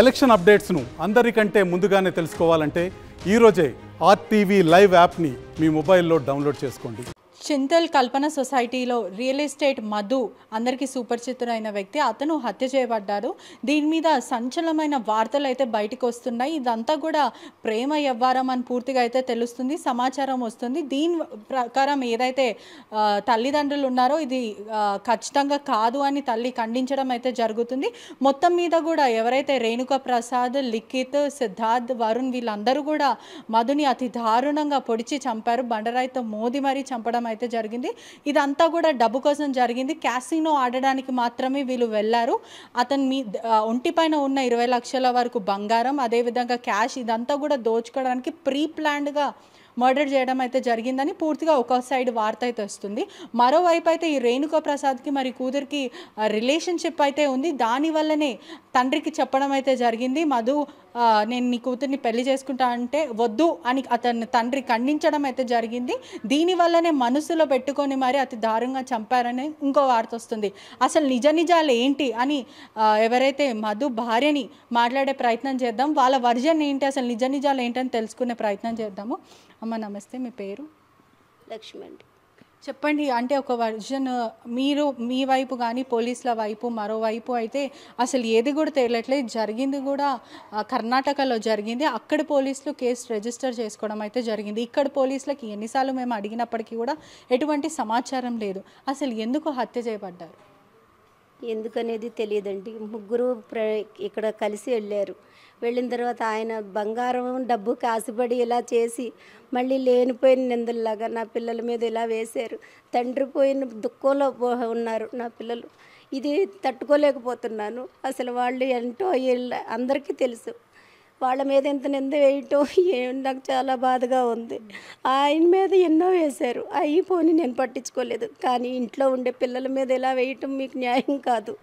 Election అప్డేట్స్ను అందరికంటే ముందుగానే తెలుసుకోవాలంటే ఈరోజే ఆర్టీవీ లైవ్ యాప్ని మీ మొబైల్లో డౌన్లోడ్ చేసుకోండి. చింతల్ కల్పన సొసైటీలో రియల్ ఎస్టేట్ మధు అందరికీ సుపరిచితుడైన వ్యక్తి, అతను హత్య చేయబడ్డారు. దీని మీద సంచలనమైన వార్తలు అయితే బయటకు వస్తున్నాయి. ఇదంతా కూడా ప్రేమ వ్యవహారం అని పూర్తిగా అయితే తెలుస్తుంది, సమాచారం వస్తుంది. దీని ప్రకారం ఏదైతే తల్లిదండ్రులు ఉన్నారో ఇది ఖచ్చితంగా కాదు అని తల్లి ఖండించడం అయితే జరుగుతుంది. మొత్తం మీద కూడా ఎవరైతే రేణుకా ప్రసాద్, లిఖిత్, సిద్ధార్థ్, వరుణ్ వీళ్ళందరూ కూడా మధుని అతి దారుణంగా పొడిచి చంపారు. బండరాయితో మోది మరీ చంపడం అయితే జరిగింది. ఇదంతా కూడా డబ్బు కోసం జరిగింది. క్యాసినో ఆడడానికి మాత్రమే వీళ్ళు వెళ్ళారు. అతని ఒంటిపైన ఉన్న 20 లక్షల వరకు బంగారం, అదేవిధంగా క్యాష్, ఇదంతా కూడా దోచుకోవడానికి ప్రీ ప్లాన్డ్గా మర్డర్ చేయడం అయితే జరిగిందని పూర్తిగా ఒక సైడ్ వార్త అయితే వస్తుంది. మరోవైపు అయితే ఈ రేణుకా ప్రసాద్కి మరి కూతురికి రిలేషన్షిప్ అయితే ఉంది. దానివల్లనే తండ్రికి చెప్పడం అయితే జరిగింది, మధు నేను నీ కూతుర్ని పెళ్లి చేసుకుంటా అంటే వద్దు అని అతన్ని తండ్రి ఖండించడం అయితే జరిగింది. దీనివల్లనే మనసులో పెట్టుకొని మరి అతి దారుణంగా చంపారని ఇంకో వార్త వస్తుంది. అసలు నిజాలు ఏంటి అని ఎవరైతే మధు భార్యని మాట్లాడే ప్రయత్నం చేద్దాం. వాళ్ళ వర్జన్ ఏంటి, అసలు నిజాలు ఏంటని తెలుసుకునే ప్రయత్నం చేద్దాము. అమ్మ నమస్తే, మీ పేరు? లక్ష్మి అండి. చెప్పండి, అంటే ఒక వర్జన్ మీరు మీ వైపు కానీ పోలీసుల వైపు మరోవైపు అయితే అసలు ఏది కూడా తేలట్లేదు. జరిగింది కూడా కర్ణాటకలో జరిగింది. అక్కడ పోలీసులు కేసు రిజిస్టర్ చేసుకోవడం అయితే జరిగింది. ఇక్కడ పోలీసులకి ఎన్నిసార్లు మేము అడిగినప్పటికీ కూడా ఎటువంటి సమాచారం లేదు. అసలు ఎందుకు హత్య చేయబడ్డారు? ఎందుకనేది తెలియదండి. ముగ్గురు ఇక్కడ కలిసి వెళ్ళారు. వెళ్ళిన తర్వాత ఆయన బంగారం డబ్బు కాసిపడి ఇలా చేసి మళ్ళీ లేనిపోయిన నిందల్లాగా నా పిల్లల మీద ఇలా వేశారు. తండ్రి పోయిన దుఃఖంలో ఉన్నారు నా పిల్లలు. ఇది తట్టుకోలేకపోతున్నాను. అసలు వాళ్ళు ఏంటో అందరికీ తెలుసు. వాళ్ళ మీద ఎంత నింద వేయటం నాకు చాలా బాధగా ఉంది. ఆయన మీద ఎన్నో వేశారు, అయిపోని నేను పట్టించుకోలేదు. కానీ ఇంట్లో ఉండే పిల్లల మీద ఇలా వేయటం మీకు న్యాయం కాదు.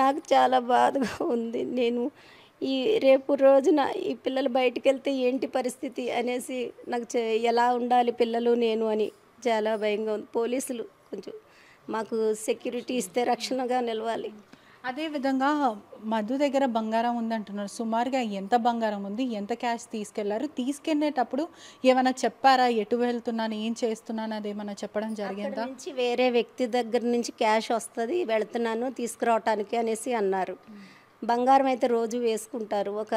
నాకు చాలా బాధగా ఉంది. నేను ఈ రేపు రోజున ఈ పిల్లలు బయటికి వెళ్తే ఏంటి పరిస్థితి అనేసి నాకు ఎలా ఉండాలి పిల్లలు నేను అని చాలా భయంగా ఉంది. పోలీసులు కొంచెం మాకు సెక్యూరిటీ ఇస్తే రక్షణగా నిలవాలి. అదేవిధంగా మధు దగ్గర బంగారం ఉందంటున్నారు. సుమారుగా ఎంత బంగారం ఉంది, ఎంత క్యాష్ తీసుకెళ్లారు? తీసుకెళ్ళేటప్పుడు ఏమైనా చెప్పారా? ఎటు వెళ్తున్నాను, ఏం చేస్తున్నాను, అదేమన్నా చెప్పడం జరిగిందా? నుంచి వేరే వ్యక్తి దగ్గర నుంచి క్యాష్ వస్తుంది, వెళ్తున్నాను తీసుకురావటానికి అనేసి అన్నారు. బంగారం అయితే రోజు వేసుకుంటారు. ఒక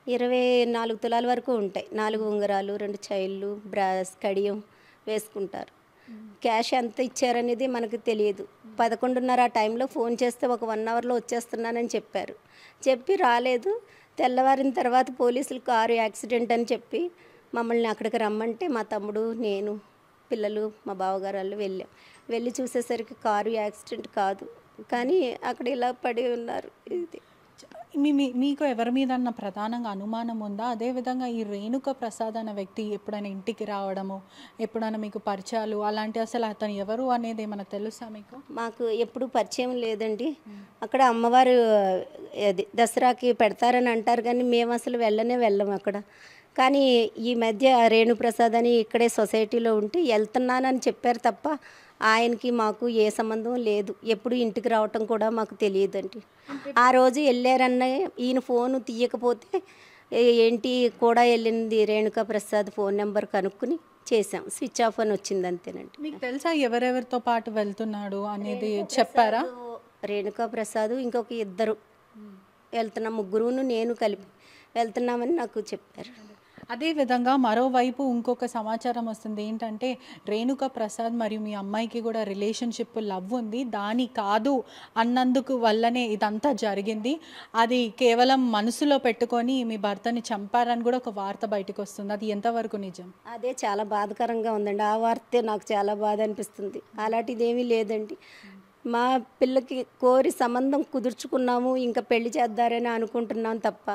24 తులాల వరకు ఉంటాయి. 4 ఉంగరాలు, 2 చైళ్ళు, బ్రాస్, కడియం వేసుకుంటారు. క్యాష్ ఎంత ఇచ్చారనేది మనకు తెలియదు. 11:30 ఆ టైంలో ఫోన్ చేస్తే ఒక 1 అవర్లో వచ్చేస్తున్నానని చెప్పారు. చెప్పి రాలేదు. తెల్లవారిన తర్వాత పోలీసులు కారు యాక్సిడెంట్ అని చెప్పి మమ్మల్ని అక్కడికి రమ్మంటే మా తమ్ముడు, నేను, పిల్లలు, మా బావగారు వాళ్ళు వెళ్ళి చూసేసరికి కారు యాక్సిడెంట్ కాదు, కానీ అక్కడ ఇలా పడి ఉన్నారు. ఇది మీకు ఎవరి మీద ప్రధానంగా అనుమానం ఉందా? అదేవిధంగా ఈ రేణుకా ప్రసాద్ అనే వ్యక్తి ఎప్పుడైనా ఇంటికి రావడము, ఎప్పుడైనా మీకు పరిచయాలు అలాంటి, అసలు అతను ఎవరు అనేది ఏమైనా తెలుసా మీకు? మాకు ఎప్పుడు పరిచయం లేదండి. అక్కడ అమ్మవారు దసరాకి పెడతారని అంటారు, కానీ మేము అసలు వెళ్ళము అక్కడ. కానీ ఈ మధ్య రేణుప్రసాద్ అని ఇక్కడే సొసైటీలో ఉంటే వెళ్తున్నానని చెప్పారు తప్ప ఆయనకి మాకు ఏ సంబంధం లేదు. ఎప్పుడు ఇంటికి రావటం కూడా మాకు తెలియదండి. ఆ రోజు వెళ్ళారన్న ఈయన ఫోను తీయకపోతే ఏంటి కూడా వెళ్ళింది రేణుకా ప్రసాద్ ఫోన్ నెంబర్ కనుక్కుని చేసాం. స్విచ్ ఆఫ్ అని వచ్చింది, అంతేనండి. మీకు తెలుసా ఎవరెవరితో పాటు వెళ్తున్నాడు అనేది చెప్పారా? రేణుకా ప్రసాద్ ఇంకొక 2 వెళ్తున్నాం, ముగ్గురును నేను కలిపి వెళ్తున్నామని నాకు చెప్పారు. అదేవిధంగా మరోవైపు ఇంకొక సమాచారం వస్తుంది ఏంటంటే రేణుకా ప్రసాద్ మరియు మీ అమ్మాయికి కూడా రిలేషన్షిప్, లవ్ ఉంది. దాని కాదు అన్నందుకు వల్లనే ఇదంతా జరిగింది. అది కేవలం మనసులో పెట్టుకొని మీ భర్తని చంపారని కూడా ఒక వార్త బయటకు వస్తుంది. అది ఎంతవరకు నిజం? అదే చాలా బాధాకరంగా ఉందండి. ఆ వార్తే నాకు చాలా బాధ అనిపిస్తుంది. అలాంటిది ఏమీ లేదండి. మా పిల్లకి కోరి సంబంధం కుదుర్చుకున్నాము, ఇంకా పెళ్లి చేద్దారని అనుకుంటున్నాను తప్ప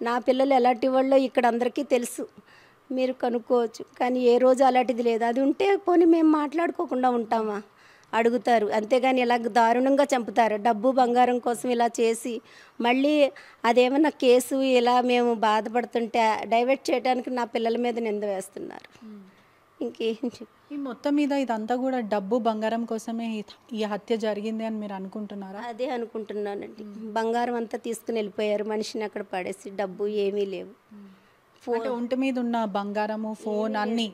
నా పిల్లలు ఎలాంటి వాళ్ళో ఇక్కడ అందరికీ తెలుసు, మీరు కనుక్కోవచ్చు. కానీ ఏ రోజు అలాంటిది లేదు. అది ఉంటే పోనీ మేము మాట్లాడుకోకుండా ఉంటామా? అడుగుతారు, అంతేగాని ఇలా దారుణంగా చంపుతారు. డబ్బు బంగారం కోసం ఇలా చేసి మళ్ళీ అదేమన్నా కేసు ఇలా మేము బాధపడుతుంటే డైవర్ట్ చేయడానికి నా పిల్లల మీద నింద వేస్తున్నారు. ఇంకేం చెప్ప ఈ మొత్తం మీద ఇదంతా కూడా డబ్బు బంగారం కోసమే ఈ హత్య జరిగింది అని మీరు అనుకుంటున్నారా? అదే అనుకుంటున్నానండి. బంగారం అంతా తీసుకుని వెళ్ళిపోయారు, మనిషిని అక్కడ పడేసి. డబ్బు ఏమీ లేవు. అంటే ఒంటి మీద ఉన్న బంగారము, ఫోన్ అన్నీ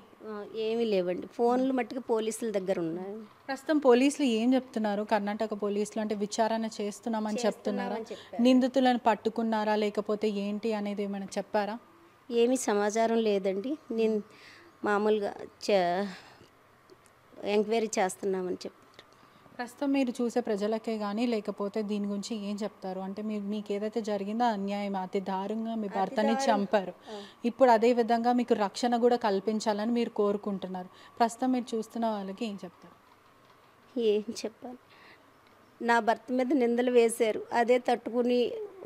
ఏమీ లేవండి. ఫోన్లు మట్టుకు పోలీసుల దగ్గర ఉన్నాయి. ప్రస్తుతం పోలీసులు ఏం చెప్తున్నారు? కర్ణాటక పోలీసులు అంటే విచారణ చేస్తున్నామని చెప్తున్నారా? నిందితులను పట్టుకున్నారా లేకపోతే ఏంటి అనేది ఏమైనా చెప్పారా? ఏమీ సమాచారం లేదండి. నేను మామూలుగా ఎంక్వైరీ చేస్తున్నామని చెప్పారు. ప్రస్తుతం మీరు చూసే ప్రజలకే కానీ లేకపోతే దీని గురించి ఏం చెప్తారు? అంటే మీకు ఏదైతే జరిగిందో అన్యాయం, అతి దారుణంగా మీ భర్తని చంపారు. ఇప్పుడు అదే విధంగా మీకు రక్షణ కూడా కల్పించాలని మీరు కోరుకుంటున్నారు. ప్రస్తుతం మీరు చూస్తున్న వాళ్ళకి ఏం చెప్తారు? ఏం చెప్పాలి, నా భర్త మీద నిందలు వేశారు, అదే తట్టుకుని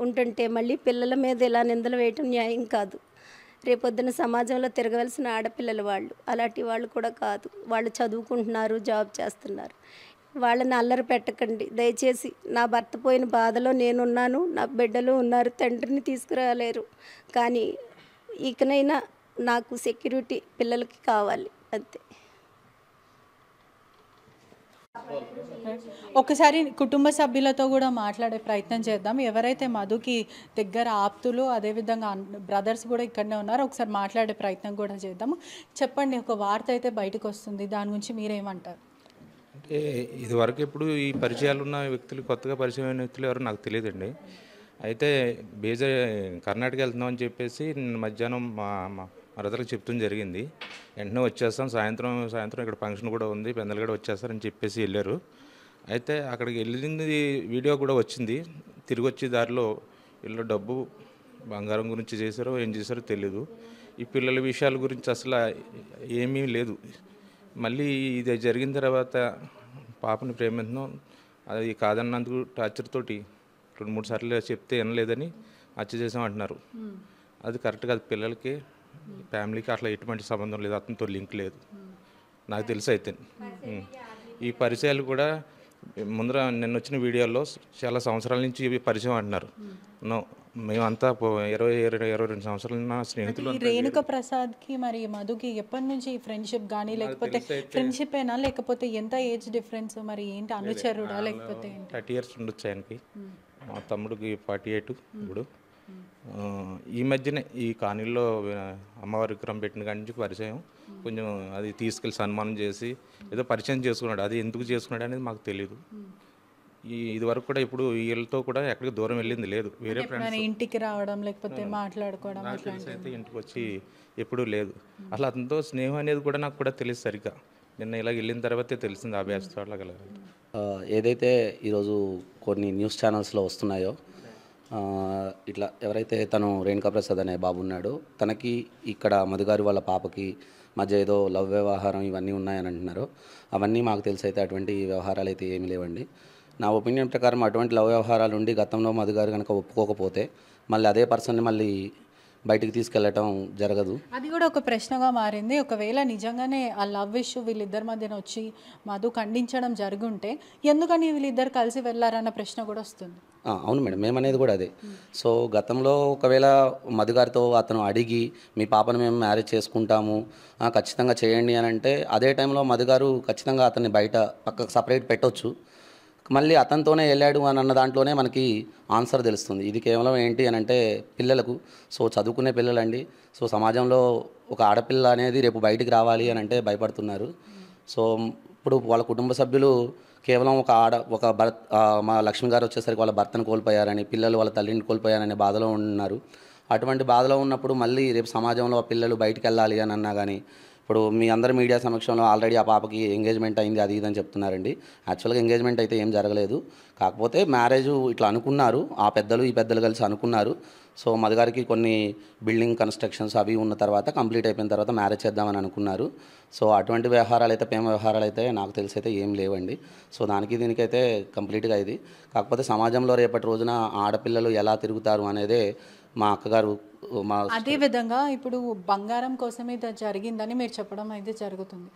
ఉంటుంటే మళ్ళీ పిల్లల మీద ఇలా నిందలు వేయటం న్యాయం కాదు. రేపొద్దున సమాజంలో తిరగవలసిన ఆడపిల్లలు వాళ్ళు, అలాంటి వాళ్ళు కూడా కాదు. వాళ్ళు చదువుకుంటున్నారు, జాబ్ చేస్తున్నారు. వాళ్ళని అల్లరి పెట్టకండి దయచేసి. నా భర్త పోయిన బాధలో నేనున్నాను, నా బిడ్డలు ఉన్నారు, తండ్రిని తీసుకురాలేరు. కానీ ఇకనైనా నాకు సెక్యూరిటీ పిల్లలకి కావాలి, అంతే. ఒకసారి కుటుంబ సభ్యులతో కూడా మాట్లాడే ప్రయత్నం చేద్దాం. ఎవరైతే మధుకి దగ్గర ఆప్తులు అదేవిధంగా బ్రదర్స్ కూడా ఇక్కడనే ఉన్నారు, ఒకసారి మాట్లాడే ప్రయత్నం కూడా చేద్దాము. చెప్పండి, ఒక వార్త అయితే బయటకు వస్తుంది, దాని గురించి మీరేమంటారు? అంటే ఇదివరకు ఎప్పుడు ఈ పరిచయాలు ఉన్న వ్యక్తులు, కొత్తగా పరిచయం అయిన వ్యక్తులు ఎవరు నాకు తెలియదండి. అయితే కర్ణాటక వెళ్తున్నామని చెప్పేసి నిన్న మధ్యాహ్నం మా బ్రదర్కి చెప్తుంది జరిగింది. వెంటనే వచ్చేస్తాం, సాయంత్రం ఇక్కడ ఫంక్షన్ కూడా ఉంది, పెద్దలు కూడా వచ్చేస్తారని చెప్పేసి వెళ్ళారు. అయితే అక్కడికి వెళ్ళింది వీడియో కూడా వచ్చింది. తిరిగి వచ్చే దారిలో వీళ్ళు డబ్బు బంగారం గురించి చేశారో ఏం చేశారో తెలీదు. ఈ పిల్లల విషయాల గురించి అసలు ఏమీ లేదు. మళ్ళీ ఇది జరిగిన తర్వాత పాపని ప్రేమిస్తున్నాం, అది కాదన్నందుకు టార్చర్ తోటి 2-3 సార్లు చెప్తే వినలేదని హత్య చేసామంటున్నారు. అది కరెక్ట్ కాదు. పిల్లలకి ఫ్యామిలీకి అట్లా ఎటువంటి సంబంధం లేదు, అతనితో లింక్ లేదు నాకు తెలిసి. అయితే ఈ పరిచయాలు కూడా ముందర నిన్న వచ్చిన వీడియోలో చాలా సంవత్సరాల నుంచి ఇవి పరిచయం అంటున్నారు. మేమంతా 22 సంవత్సరాల స్నేహితులు. రేణుక ప్రసాద్కి మరి మధుకి ఎప్పటి నుంచి ఫ్రెండ్షిప్ కానీ లేకపోతే ఫ్రెండ్షిప్ అయినా లేకపోతే ఎంత ఏజ్ డిఫరెన్స్, మరి ఏంటి అనుచరుడా లేకపోతే 30 years ఉండొచ్చు ఆయనకి. మా తమ్ముడికి 48 ఇప్పుడు. ఈ మధ్యనే ఈ కానీల్లో అమ్మవారి విగ్రహం పెట్టిన కాడి నుంచి పరిచయం. కొంచెం అది తీసుకెళ్ళి సన్మానం చేసి ఏదో పరిచయం చేసుకున్నాడు. అది ఎందుకు చేసుకున్నాడు అనేది మాకు తెలియదు. ఇది వరకు కూడా ఇప్పుడు వీళ్ళతో కూడా ఎక్కడికి దూరం వెళ్ళింది లేదు. వేరే ఫ్రెండ్స్ ఇంటికి రావడం లేకపోతే మాట్లాడుకోవడం అయితే ఇంటికి వచ్చి ఎప్పుడూ లేదు. అసలు అతనితో స్నేహం అనేది కూడా నాకు కూడా తెలియదు సరిగ్గా. నిన్న ఇలా వెళ్ళిన తర్వాతే తెలిసింది అభ్యాసం అలాగ. ఏదైతే ఈరోజు కొన్ని న్యూస్ ఛానల్స్లో వస్తున్నాయో, ఇట్లా ఎవరైతే తను రేణుకా ప్రసాద్ అనే బాబు ఉన్నాడో తనకి ఇక్కడ మధుగారి వాళ్ళ పాపకి మధ్య ఏదో లవ్ వ్యవహారం ఇవన్నీ ఉన్నాయని అంటున్నారు. అవన్నీ మాకు తెలిసి అయితే అటువంటి వ్యవహారాలు అయితే ఏమీ లేవండి. నా ఒపీనియన్ ప్రకారం అటువంటి లవ్ వ్యవహారాలు ఉండి గతంలో మధుగారు కనుక ఒప్పుకోకపోతే మళ్ళీ అదే పర్సన్ని మళ్ళీ బయటికి తీసుకెళ్ళటం జరగదు. అది కూడా ఒక ప్రశ్నగా మారింది. ఒకవేళ నిజంగానే ఆ లవ్ ఇష్యూ వీళ్ళిద్దరి మధ్యన వచ్చి మధు ఖండించడం జరుగుంటే ఎందుకని వీళ్ళిద్దరు కలిసి వెళ్ళారన్న ప్రశ్న కూడా వస్తుంది. అవును మేడం, మేమనేది కూడా అదే. సో గతంలో ఒకవేళ మధుగారితో అతను అడిగి మీ పాపను మేము మ్యారేజ్ చేసుకుంటాము ఖచ్చితంగా చేయండి అని అంటే అదే టైంలో మధుగారు ఖచ్చితంగా అతన్ని బయట పక్కకు సపరేట్ పెట్టవచ్చు. మళ్ళీ అతనితోనే వెళ్ళాడు అని అన్న దాంట్లోనే మనకి ఆన్సర్ తెలుస్తుంది. ఇది కేవలం ఏంటి అని అంటే పిల్లలకు, సో చదువుకునే పిల్లలండి. సో సమాజంలో ఒక ఆడపిల్ల అనేది రేపు బయటికి రావాలి అని అంటే భయపడుతున్నారు. సో ఇప్పుడు వాళ్ళ కుటుంబ సభ్యులు కేవలం మా లక్ష్మి గారు వచ్చేసరికి వాళ్ళ భర్తను కోల్పోయారని, పిల్లలు వాళ్ళ తల్లిని కోల్పోయారనే బాధలో ఉన్నారు. అటువంటి బాధలో ఉన్నప్పుడు మళ్ళీ రేపు సమాజంలో ఆ పిల్లలు బయటికి వెళ్ళాలి అని అన్నా కానీ, ఇప్పుడు మీ అందరి మీడియా సమక్షంలో ఆల్రెడీ ఆ పాపకి ఎంగేజ్మెంట్ అయింది అది ఇదని చెప్తున్నారండి. యాక్చువల్గా ఎంగేజ్మెంట్ అయితే ఏం జరగలేదు. కాకపోతే మ్యారేజ్ ఇట్లా అనుకున్నారు, ఆ పెద్దలు ఈ పెద్దలు కలిసి అనుకున్నారు. సో మధుగారికి కొన్ని బిల్డింగ్ కన్స్ట్రక్షన్స్ అవి ఉన్న తర్వాత కంప్లీట్ అయిపోయిన తర్వాత మ్యారేజ్ చేద్దామని అనుకున్నారు. సో అటువంటి వ్యవహారాలు అయితే ప్రేమ వ్యవహారాలు అయితే నాకు తెలిసి అయితే ఏం లేవండి. సో దీనికైతే కంప్లీట్గా ఇది. కాకపోతే సమాజంలో రేపటి రోజున ఆడపిల్లలు ఎలా తిరుగుతారు అనేదే మా అక్కగారు మా అదే విధంగా ఇప్పుడు బంగారం కోసమే ఇది జరిగిందని మీరు చెప్పడం అయితే జరుగుతుంది.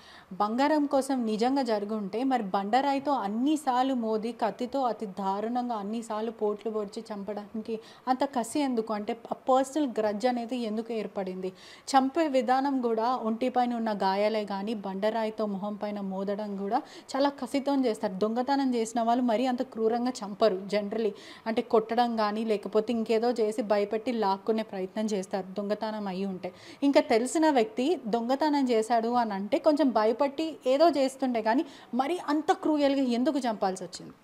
బంగారం కోసం నిజంగా జరుగుంటే మరి బండరాయితో అన్నిసార్లు మోదీ కత్తితో అతి దారుణంగా అన్నిసార్లు పోట్లు పొడిచి చంపడానికి అంత కసి ఎందుకు? అంటే పర్సనల్ గ్రడ్జ్ అనేది ఎందుకు ఏర్పడింది? చంపే విధానం కూడా ఒంటిపైన ఉన్న గాయాలే కానీ బండరాయితో మొహం పైన మోదడం కూడా చాలా కసితో చేస్తారు. దొంగతనం చేసిన వాళ్ళు మరీ అంత క్రూరంగా చంపరు జనరలీ. అంటే కొట్టడం కానీ లేకపోతే ఇంకేదో చేసి భయపెట్టి లాక్కునే ప్రయత్నం చేస్తారు దొంగతనం అయ్యి ఉంటే. ఇంకా తెలిసిన వ్యక్తి దొంగతనం చేశాడు అని అంటే కొంచెం భయపట్టి ఏదో చేస్తుండే కానీ మరి అంత క్రూయల్గా ఎందుకు చంపాల్సి వచ్చింది?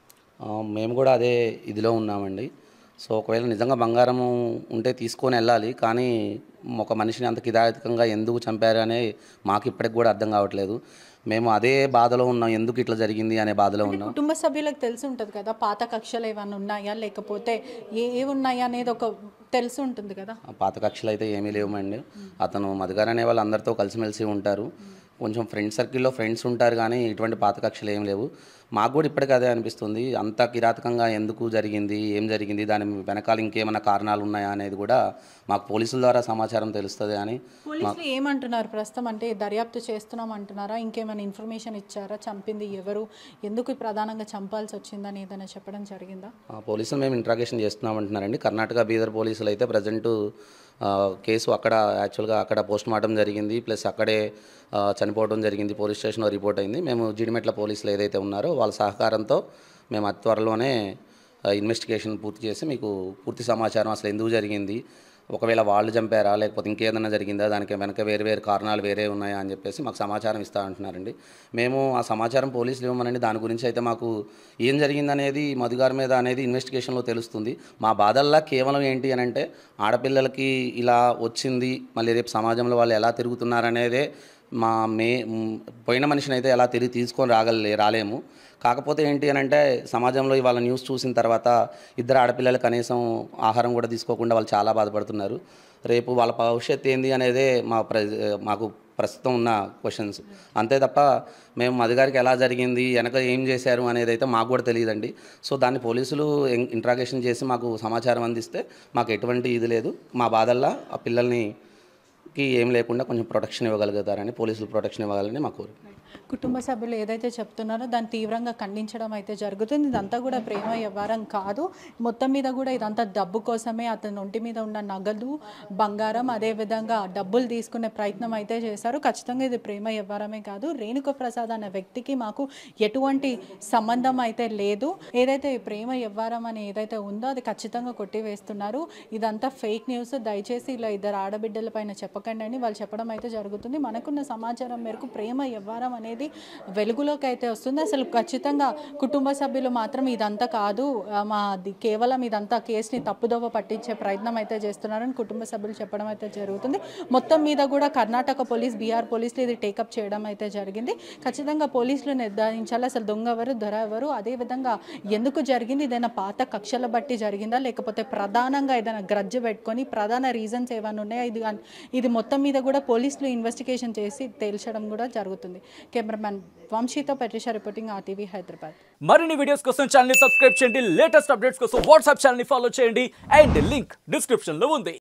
మేము కూడా అదే ఇదిలో ఉన్నామండి. సో ఒకవేళ నిజంగా బంగారము ఉంటే తీసుకొని వెళ్ళాలి, కానీ ఒక మనిషిని అంత కిరాతకంగా ఎందుకు చంపారు అనే మాకు ఇప్పటికి కూడా అర్థం కావట్లేదు. మేము అదే బాధలో ఉన్నాం, ఎందుకు ఇట్లా జరిగింది అనే బాధలో ఉన్నాం. కుటుంబ సభ్యులకు తెలిసి ఉంటుంది కదా పాత కక్షలు ఏమైనా ఉన్నాయా లేకపోతే ఏ ఉన్నాయా అనేది ఒక తెలిసి ఉంటుంది కదా. పాత కక్షలు అయితే ఏమీ లేవండి. అతను మధుగారు అనే వాళ్ళు అందరితో కలిసిమెలిసి ఉంటారు. కొంచెం ఫ్రెండ్ సర్కిల్లో ఫ్రెండ్స్ ఉంటారు, కానీ ఇటువంటి పాత కక్షలు ఏం లేవు. మాకు కూడా ఇప్పటికీ అదే అనిపిస్తుంది, అంత కిరాతకంగా ఎందుకు జరిగింది, ఏం జరిగింది, దాని వెనకాల ఇంకేమైనా కారణాలు ఉన్నాయా అనేది కూడా మాకు పోలీసుల ద్వారా సమాచారం తెలుస్తుంది. అని పోలీసులు ఏమంటున్నారు ప్రస్తుతం? అంటే దర్యాప్తు చేస్తున్నాం అంటున్నారా? ఇంకేమైనా ఇన్ఫర్మేషన్ ఇచ్చారా? చంపింది ఎవరు, ఎందుకు ప్రధానంగా చంపాల్సి వచ్చిందని ఏదైనా చెప్పడం జరిగిందా? పోలీసులు మేము ఇంట్రాగేషన్ చేస్తున్నాం అంటున్నారండి. కర్ణాటక బీదర్ పోలీసులు అయితే ప్రజెంట్ కేసు అక్కడ యాక్చువల్గా అక్కడ పోస్ట్ మార్టం జరిగింది, ప్లస్ అక్కడే చనిపోవడం జరిగింది, పోలీస్ స్టేషన్లో రిపోర్ట్ అయింది. మేము జీడిమెట్ల పోలీసులు ఏదైతే ఉన్నారో వాళ్ళ సహకారంతో మేము అతి త్వరలోనే ఇన్వెస్టిగేషన్ పూర్తి చేసి మీకు పూర్తి సమాచారం అసలు ఎందుకు జరిగింది, ఒకవేళ వాళ్ళు చంపారా లేకపోతే ఇంకేదైనా జరిగిందా, దానికి వెనక వేరు కారణాలు వేరే ఉన్నాయా అని చెప్పేసి మాకు సమాచారం ఇస్తా అంటున్నారండి. మేము ఆ సమాచారం పోలీసులు ఇవ్వమనండి. దాని గురించి అయితే మాకు ఏం జరిగిందనేది మధుగారి మీద అనేది ఇన్వెస్టిగేషన్లో తెలుస్తుంది. మా బాధల్లా కేవలం ఏంటి అని అంటే ఆడపిల్లలకి ఇలా వచ్చింది, మళ్ళీ రేపు సమాజంలో వాళ్ళు ఎలా తిరుగుతున్నారనేదే మా పోయిన మనిషిని అయితే ఎలా తిరిగి తీసుకొని రాలేము. కాకపోతే ఏంటి అని అంటే సమాజంలో ఇవాళ న్యూస్ చూసిన తర్వాత ఇద్దరు ఆడపిల్లలు కనీసం ఆహారం కూడా తీసుకోకుండా వాళ్ళు చాలా బాధపడుతున్నారు. రేపు వాళ్ళ భవిష్యత్తు ఏంది అనేదే మాకు ప్రస్తుతం ఉన్న క్వశ్చన్స్. అంతే తప్ప మేము మధుగారికి ఎలా జరిగింది, వెనక ఏం చేశారు అనేది అయితే మాకు కూడా తెలియదండి. సో దాన్ని పోలీసులు ఇంట్రాగేషన్ చేసి మాకు సమాచారం అందిస్తే మాకు ఎటువంటి ఇది లేదు. మా బాధల్లా ఆ పిల్లల్ని ఏం లేకుండా కొంచెం ప్రొటెక్షన్ ఇవ్వగలుగుతారని, పోలీసులు ప్రొటెక్షన్ ఇవ్వాలని మా కోరిక. కుటుంబ సభ్యులు ఏదైతే చెప్తున్నారో దాన్ని తీవ్రంగా ఖండించడం అయితే జరుగుతుంది. ఇదంతా కూడా ప్రేమ వ్యవహారం కాదు, మొత్తం మీద కూడా ఇదంతా డబ్బు కోసమే. అతని ఒంటి మీద ఉన్న నగలు, బంగారం, అదేవిధంగా డబ్బులు తీసుకునే ప్రయత్నం అయితే చేశారు. ఖచ్చితంగా ఇది ప్రేమ వ్యవహారమే కాదు. రేణుక ప్రసాద్ అనే వ్యక్తికి మాకు ఎటువంటి సంబంధం అయితే లేదు. ఏదైతే ప్రేమ వ్యవహారం అని ఏదైతే ఉందో అది ఖచ్చితంగా కొట్టివేస్తున్నారు. ఇదంతా ఫేక్ న్యూస్. దయచేసి ఇలా ఇద్దరు ఆడబిడ్డల పైన చెప్పకండి అని వాళ్ళు చెప్పడం అయితే జరుగుతుంది. మనకున్న సమాచారం మేరకు ప్రేమ వ్యవహారం అనేది వెలుగులోకి అయితే వస్తుంది. అసలు ఖచ్చితంగా కుటుంబ సభ్యులు మాత్రం ఇదంతా కాదు, కేవలం ఇదంతా కేసుని తప్పుదోవ పట్టించే ప్రయత్నం అయితే చేస్తున్నారని కుటుంబ సభ్యులు చెప్పడం అయితే జరుగుతుంది. మొత్తం మీద కూడా కర్ణాటక పోలీస్, బీహార్ పోలీసులు ఇది టేకప్ చేయడం అయితే జరిగింది. ఖచ్చితంగా పోలీసులు నిర్ధారించాలి అసలు దొంగ ఎవరు, దొర ఎవరు, అదేవిధంగా ఎందుకు జరిగింది, ఏదైనా పాత కక్షల బట్టి జరిగిందా లేకపోతే ప్రధానంగా ఏదైనా గ్రడ్జ్ పెట్టుకొని ప్రధాన రీజన్స్ ఏమైనా ఉన్నాయా, ఇది మొత్తం మీద కూడా పోలీసులు ఇన్వెస్టిగేషన్ చేసి తేల్చడం కూడా జరుగుతుంది. కెమెరామ్యాన్ వంశీతో పట్రిషా రిపోర్టింగ్, RTV హైదరాబాద్. మరిన్ని వీడియోస్ కోసం ఛానల్ ని సబ్స్క్రైబ్ చేయండి, లేటెస్ట్ అప్డేట్స్ కోసం వాట్సాప్ ఛానల్ ని ఫాలో చేయండి అండ్ లింక్ డిస్క్రిప్షన్ లో ఉంది.